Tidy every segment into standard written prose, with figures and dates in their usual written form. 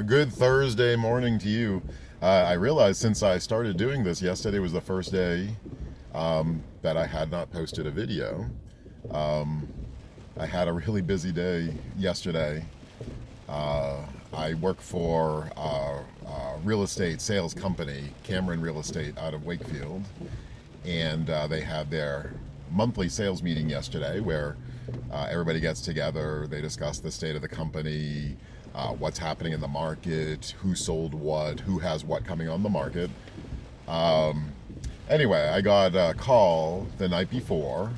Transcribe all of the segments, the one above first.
A good Thursday morning to you. I realized since I started doing this, yesterday was the first day that I had not posted a video. Um, I had a really busy day yesterday. I work for a real estate sales company, Cameron Real Estate, out of Wakefield, and they had their monthly sales meeting yesterday where everybody gets together, they discuss the state of the company, what's happening in the market, who sold what, who has what coming on the market. Um, anyway, I got a call the night before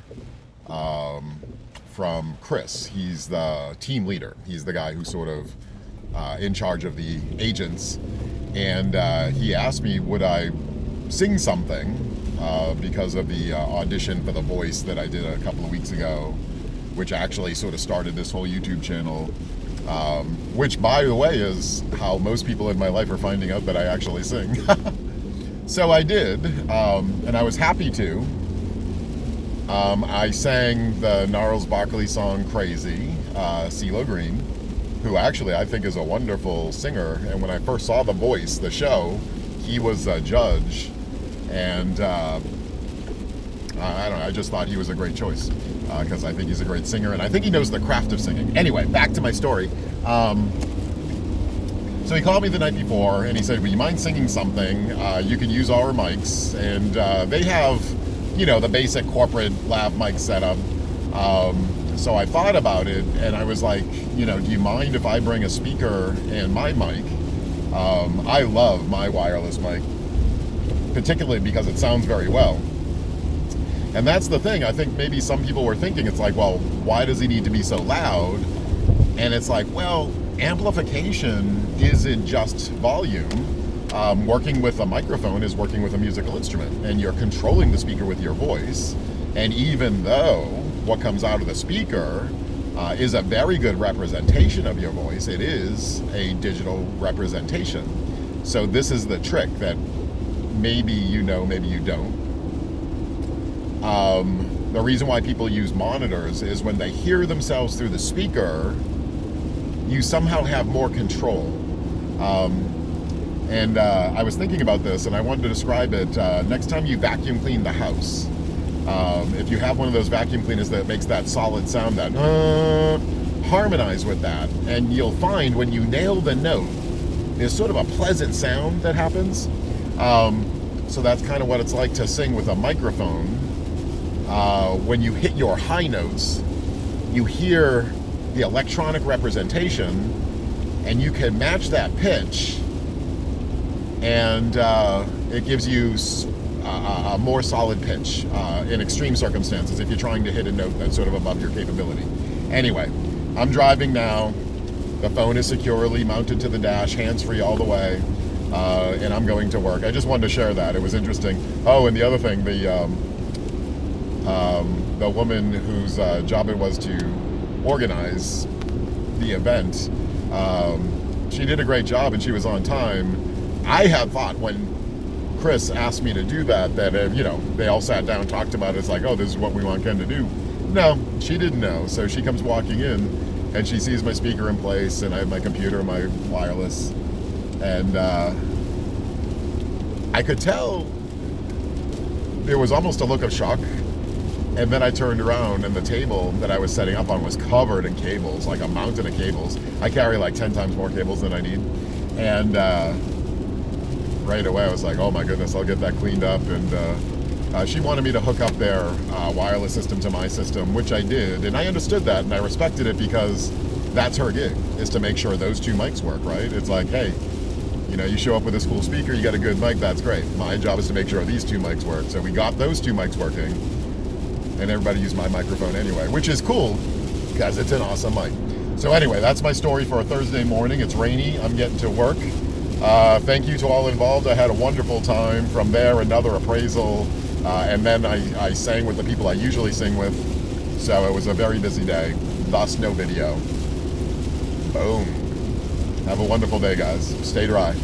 from Chris. He's the team leader. He's the guy who's sort of in charge of the agents. And he asked me, would I sing something because of the audition for The Voice that I did a couple of weeks ago, which actually sort of started this whole YouTube channel. Which, by the way, is how most people in my life are finding out that I actually sing. So I did, and I was happy to. I sang the Gnarls Barkley song "Crazy," CeeLo Green, who actually I think is a wonderful singer. And when I first saw The Voice, the show, he was a judge, and I don't know, I just thought he was a great choice because I think he's a great singer, and I think he knows the craft of singing. Anyway, back to my story. So he called me the night before, and he said, would you mind singing something? You can use our mics, and they have, the basic corporate lav mic setup. So I thought about it, and I was like, do you mind if I bring a speaker and my mic? I love my wireless mic, particularly because it sounds very well. And that's the thing. I think maybe some people were thinking, it's like, well, why does he need to be so loud? And it's like, well, amplification isn't just volume. Working with a microphone is working with a musical instrument, and you're controlling the speaker with your voice. And even though what comes out of the speaker is a very good representation of your voice, it is a digital representation. So this is the trick that maybe you know, maybe you don't. The reason why people use monitors is when they hear themselves through the speaker, you somehow have more control. And I was thinking about this, and I wanted to describe it. Next time you vacuum clean the house, if you have one of those vacuum cleaners that makes that solid sound, that harmonize with that, and you'll find when you nail the note, there's sort of a pleasant sound that happens. So that's kind of what it's like to sing with a microphone. When you hit your high notes, you hear the electronic representation, and you can match that pitch, and it gives you a more solid pitch in extreme circumstances if you're trying to hit a note that's sort of above your capability. Anyway, I'm driving now. The phone is securely mounted to the dash, hands-free all the way, and I'm going to work. I just wanted to share that. It was interesting. Oh, and the other thing, the woman whose job it was to organize the event, she did a great job, and she was on time. I had thought when Chris asked me to do that they all sat down, talked about it. It's like, oh, this is what we want Ken to do. No, she didn't know. So she comes walking in, and she sees my speaker in place, and I have my computer, my wireless, and I could tell there was almost a look of shock. And then I turned around, and the table that I was setting up on was covered in cables, like a mountain of cables. I carry like 10 times more cables than I need. And right away I was like, oh my goodness, I'll get that cleaned up. And she wanted me to hook up their wireless system to my system, which I did. And I understood that, and I respected it, because that's her gig, is to make sure those two mics work, right? It's like, hey, you show up with this cool speaker, you got a good mic, that's great. My job is to make sure these two mics work. So we got those two mics working, and everybody used my microphone anyway, which is cool because it's an awesome mic. So anyway, that's my story for a Thursday morning. It's rainy. I'm getting to work. Thank you to all involved. I had a wonderful time. From there, another appraisal, and then I sang with the people I usually sing with. So it was a very busy day, thus no video. Boom. Have a wonderful day, guys. Stay dry.